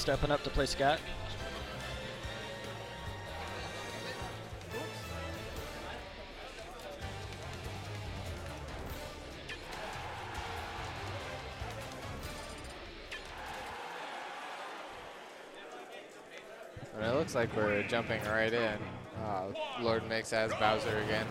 stepping up to play ScAtt. And it looks like we're jumping right in. LordMix has Bowser again.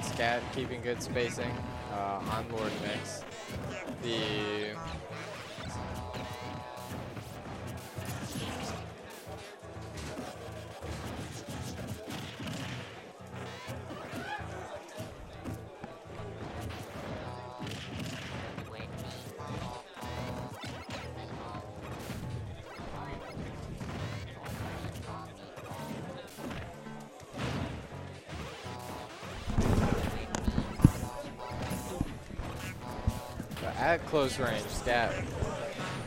ScAtt keeping good spacing on LordMix. At close range, ScAtt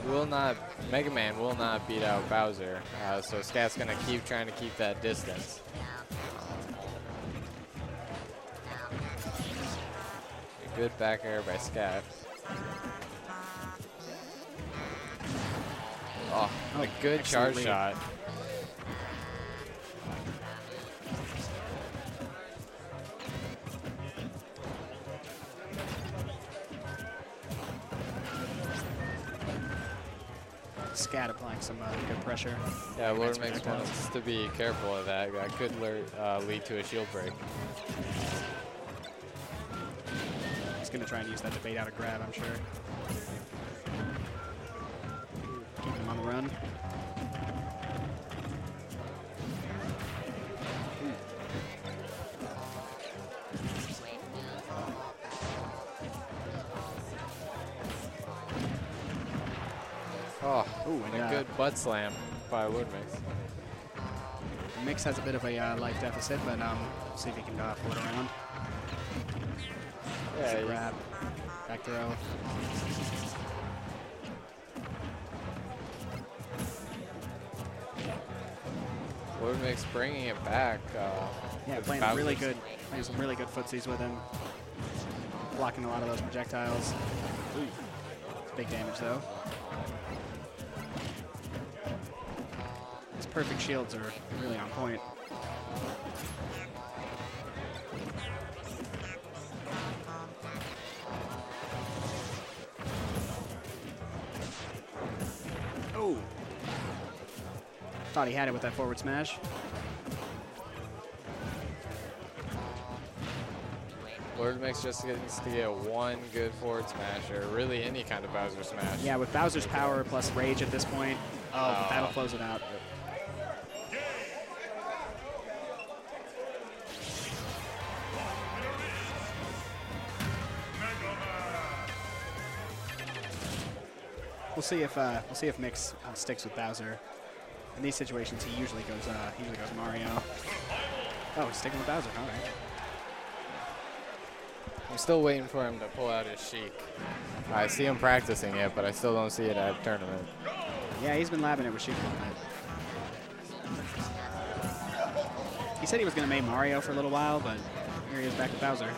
will not, Mega Man will not beat out Bowser, so ScAtt's gonna keep trying to keep that distance. A good back air by ScAtt. Oh, a good charge shot. ScAtt applying some good pressure. Yeah, LordMix wants to be careful of that. That could lead to a shield break. He's going to try and use that to bait out a grab, I'm sure. Keep him on the run. Oh, and a good butt slam by LordMix. Mix has a bit of a life deficit, but see if he can pull it around. Yeah, grab, back throw. LordMix bringing it back. Yeah, playing really good, playing some really good footsies with him. Blocking a lot of those projectiles. Ooh. Big damage though. His perfect shields are really on point. Oh! Thought he had it with that forward smash. LordMix just needs to get one good forward smash, or really any kind of Bowser smash. Yeah, with Bowser's power plus rage at this point, but that'll close it out. We'll see if Mix sticks with Bowser. In these situations, he usually goes Mario. Oh, he's sticking with Bowser. All right. I'm still waiting for him to pull out his Sheik. I see him practicing it, but I still don't see it at a tournament. Yeah, he's been labbing it with Sheik a little bit. He said he was going to make Mario for a little while, but here he is back with Bowser.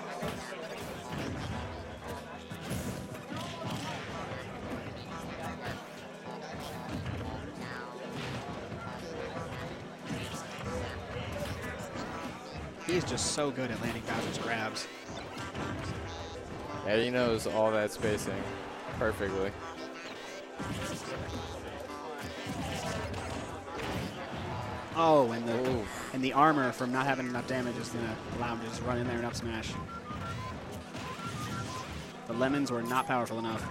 He's just so good at landing Bowser's grabs. Yeah, he knows all that spacing perfectly. Oh, and the armor from not having enough damage is going to allow him to just run in there and up smash. The lemons were not powerful enough.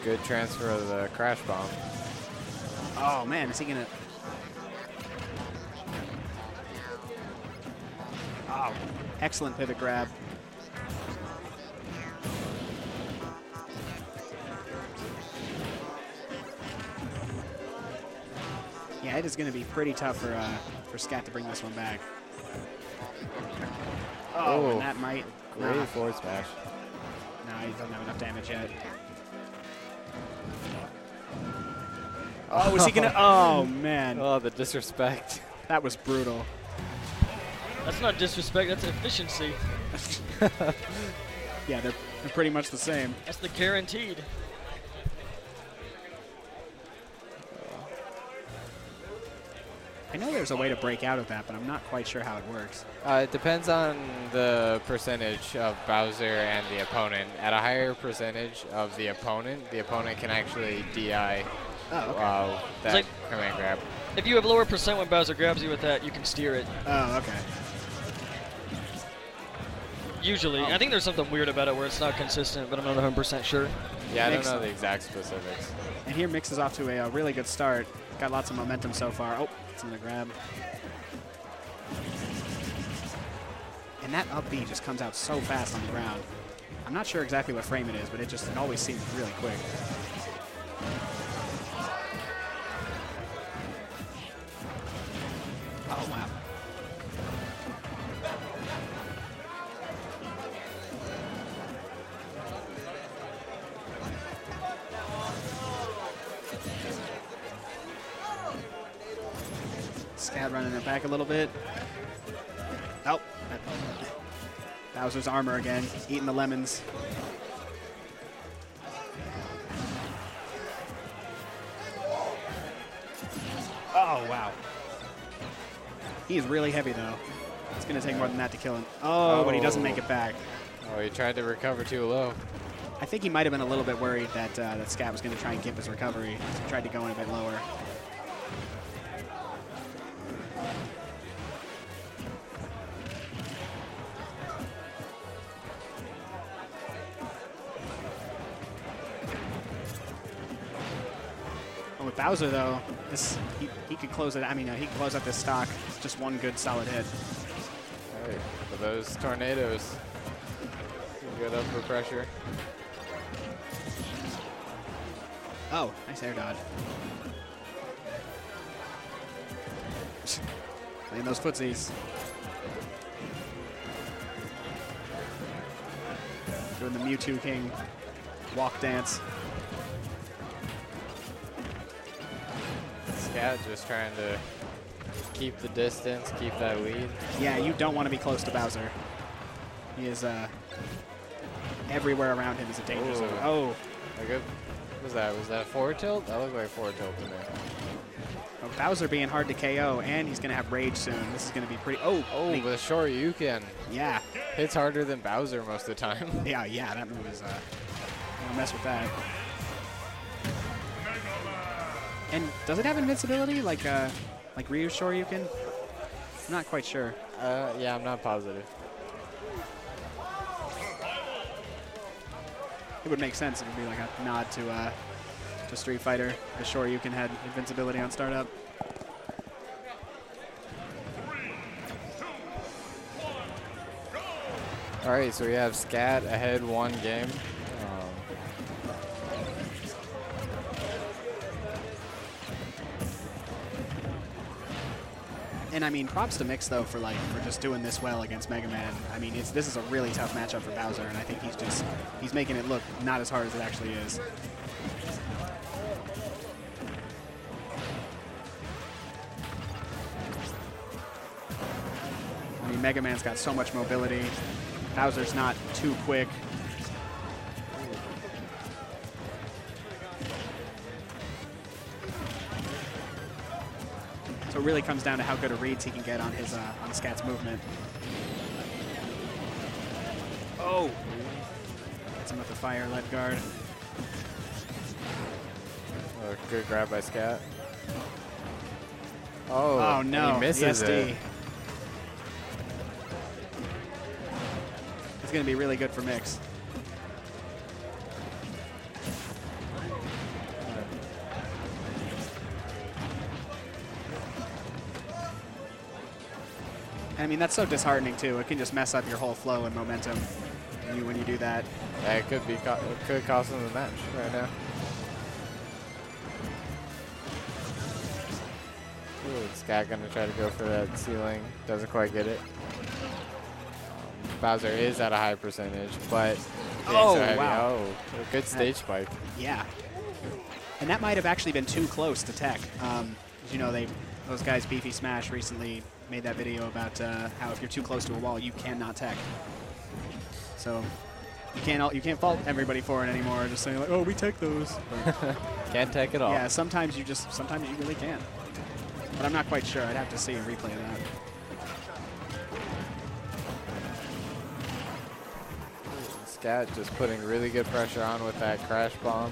Good transfer of the crash bomb. Oh, man, is he going to... Oh, excellent pivot grab. Yeah, it is going to be pretty tough for ScAtt to bring this one back. Oh, and that might... Great forward smash. No, he doesn't have enough damage yet. Oh, is he gonna? Oh man. Oh, the disrespect. That was brutal. That's not disrespect. That's efficiency. Yeah, they're pretty much the same. That's the guaranteed. I know there's a way to break out of that, but I'm not quite sure how it works. It depends on the percentage of Bowser and the opponent. At a higher percentage of the opponent can actually DI that like, command grab. If you have lower percent when Bowser grabs you with that, you can steer it. Oh, okay. Usually. I think there's something weird about it where it's not consistent, but I'm not 100% sure. Yeah, I don't know the exact specifics. And here Mix is off to a really good start. Got lots of momentum so far. Oh, it's in the grab. And that up B just comes out so fast on the ground. I'm not sure exactly what frame it is, but it always seems really quick. Oh, wow. ScAtt running it back a little bit. Oh, Bowser's armor again, eating the lemons. Oh, wow. He is really heavy, though. It's going to take more than that to kill him. Oh, but he doesn't make it back. Oh, he tried to recover too low. I think he might have been a little bit worried that that ScAtt was going to try and give his recovery. So he tried to go in a bit lower. With Bowser, though, he could close it. I mean, he could close out this stock. It's just one good solid hit. All right, for those tornadoes, good upper pressure. Oh, nice air dodge. Playing those footsies. Doing the Mewtwo King walk dance. ScAtt just trying to keep the distance, keep that lead. Yeah, you don't want to be close to Bowser. He is everywhere around him is a danger zone. Oh. What was that? Was that forward tilt? That looked like forward tilt to me. Oh, Bowser being hard to KO, and he's going to have rage soon. This is going to be pretty... Oh, with a short Yuken. Yeah. Hits harder than Bowser most of the time. Yeah, that move is... don't mess with that. And does it have invincibility like Ryu's Shoryuken? I'm not quite sure. Yeah, I'm not positive. It would make sense. It would be like a nod to Street Fighter. The Shoryuken had invincibility on startup. All right, so we have ScAtt ahead one game. And I mean, props to Mix though for just doing this well against Mega Man. I mean, this is a really tough matchup for Bowser, and I think he's making it look not as hard as it actually is. I mean, Mega Man's got so much mobility. Bowser's not too quick. So it really comes down to how good a reads he can get on his on ScAtt's movement. Oh! Gets him with the fire lead guard. Good grab by ScAtt. Oh no! He misses it. It's going to be really good for Mix. I mean, that's so disheartening too. It can just mess up your whole flow and momentum when you do that. Yeah, it could cost him the match right now. Ooh, ScAtt gonna try to go for that ceiling. Doesn't quite get it. Bowser is at a high percentage, but oh so heavy. wow! Oh, a good stage spike. Yeah. And that might have actually been too close to tech. As you know, those guys, Beefy Smash, recently made that video about how if you're too close to a wall, you cannot tech. So you can't fault everybody for it anymore. Just saying like, oh, we tech those. Can't tech at all. Yeah, sometimes you really can. But I'm not quite sure. I'd have to see a replay of that. ScAtt just putting really good pressure on with that crash bomb.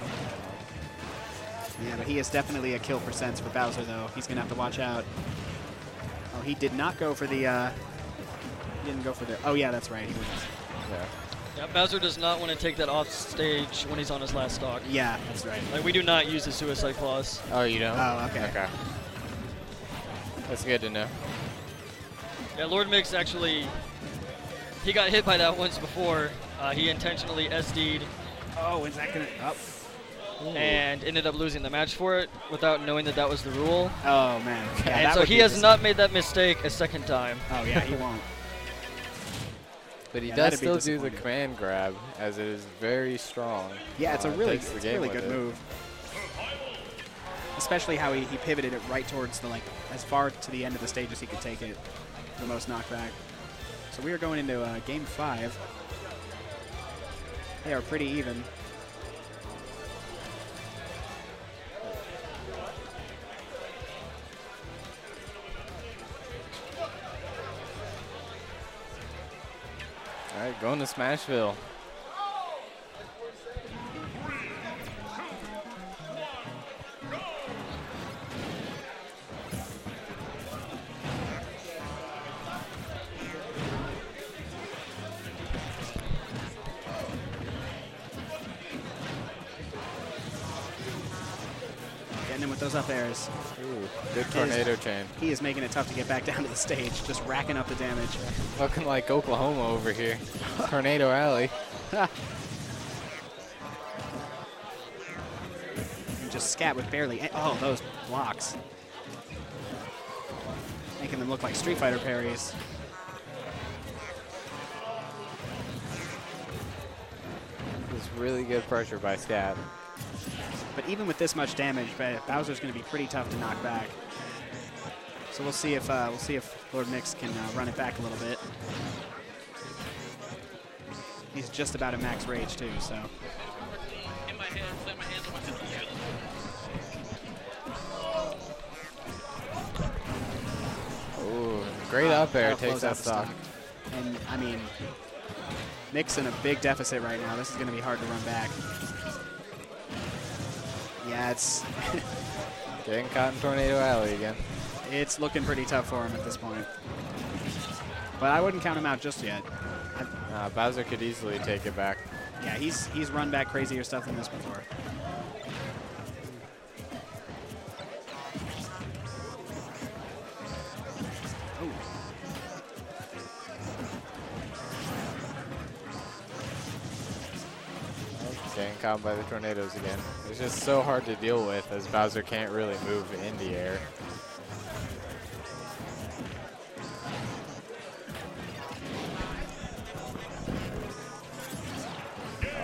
Yeah, but he is definitely a kill percents for Bowser, though. He's going to have to watch out. Oh, he did not go for the... he didn't go for the... Oh, yeah, that's right. He was. Yeah. Yeah, Bowser does not want to take that off stage when he's on his last stock. Yeah, that's right. Like, we do not use the suicide clause. Oh, you don't? Oh, okay. Okay. That's good to know. Yeah, LordMix actually... He got hit by that once before. He intentionally SD'd. Oh, is that going to... Oh. And ended up losing the match for it without knowing that that was the rule. Oh, man. Yeah, and so he has not made that mistake a second time. Oh, yeah, he won't. But he does still do the command grab, as it is very strong. Yeah, it's a really good it. move. Especially how he pivoted it right towards the, like, as far to the end of the stage as he could take it. The most knockback. So we are going into game 5. They are pretty even. All right, going to Smashville. Getting him with those up airs. Ooh, good tornado chain. He is making it tough to get back down to the stage, just racking up the damage. Looking like Oklahoma over here. Tornado Alley. And just ScAtt with barely. Oh, those blocks. Making them look like Street Fighter parries. It's really good pressure by ScAtt. But even with this much damage, Bowser's going to be pretty tough to knock back. So we'll see if LordMix can run it back a little bit. He's just about at max rage too, so. Ooh, great up air, takes that stock. And I mean, Mix in a big deficit right now. This is going to be hard to run back. Yeah, it's getting caught in Tornado Alley again. It's looking pretty tough for him at this point. But I wouldn't count him out just yet. Bowser could easily take it back. Yeah, he's run back crazier stuff than this before. Getting caught by the tornadoes again. It's just so hard to deal with as Bowser can't really move in the air.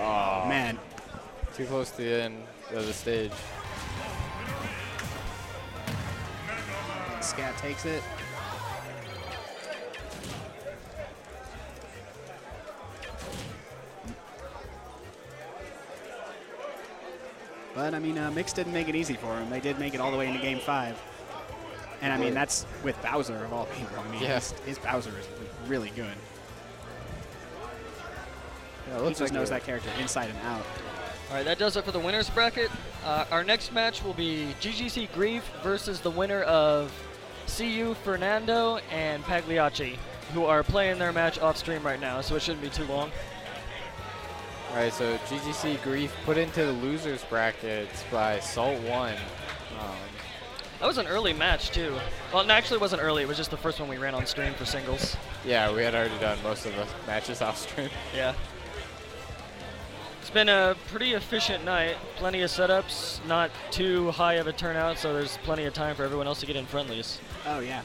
Oh, man. Too close to the end of the stage. And ScAtt takes it. But, I mean, Mix didn't make it easy for him. They did make it all the way into Game 5. And, I mean, that's with Bowser, of all people. I mean, yes. his Bowser is really good. Yeah, he just knows that character inside and out. All right, that does it for the winner's bracket. Our next match will be GGC Grief versus the winner of CU Fernando and Pagliacci, who are playing their match off stream right now, so it shouldn't be too long. All right, so GGC Grief put into the losers brackets by Salt1. That was an early match, too. Well, it actually wasn't early. It was just the first one we ran on stream for singles. Yeah, we had already done most of the matches off stream. Yeah. It's been a pretty efficient night. Plenty of setups, not too high of a turnout, so there's plenty of time for everyone else to get in friendlies. Oh, yeah.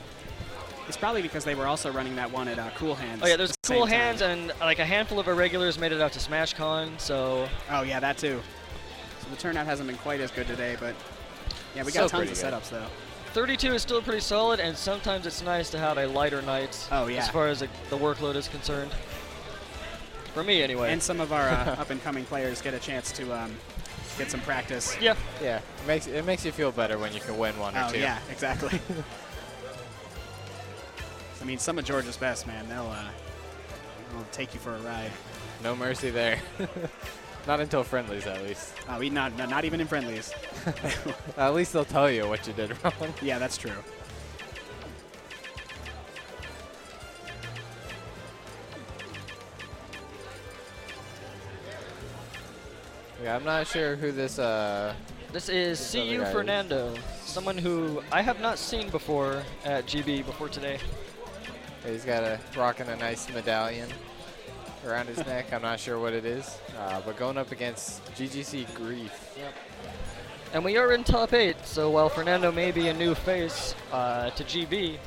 It's probably because they were also running that one at Cool Hands. Oh, yeah, there's Cool Hands, and like a handful of irregulars made it out to SmashCon, so... Oh, yeah, that too. So the turnout hasn't been quite as good today, but yeah, we got tons of setups though. 32 is still pretty solid, and sometimes it's nice to have a lighter night as far as the workload is concerned. For me, anyway. And some of our up-and-coming players get a chance to get some practice. Yeah. Yeah, it makes you feel better when you can win one or two. Oh, yeah, exactly. I mean, some of Georgia's best, man. They'll take you for a ride. No mercy there. Not until friendlies, at least. Not even in friendlies. At least they'll tell you what you did wrong. Yeah, that's true. Yeah, I'm not sure who this. This is CU Fernando, someone who I have not seen before at GB before today. He's got rocking a nice medallion around his neck. I'm not sure what it is, but going up against GGC Grief. Yep. And we are in top 8, so while Fernando may be a new face to GB,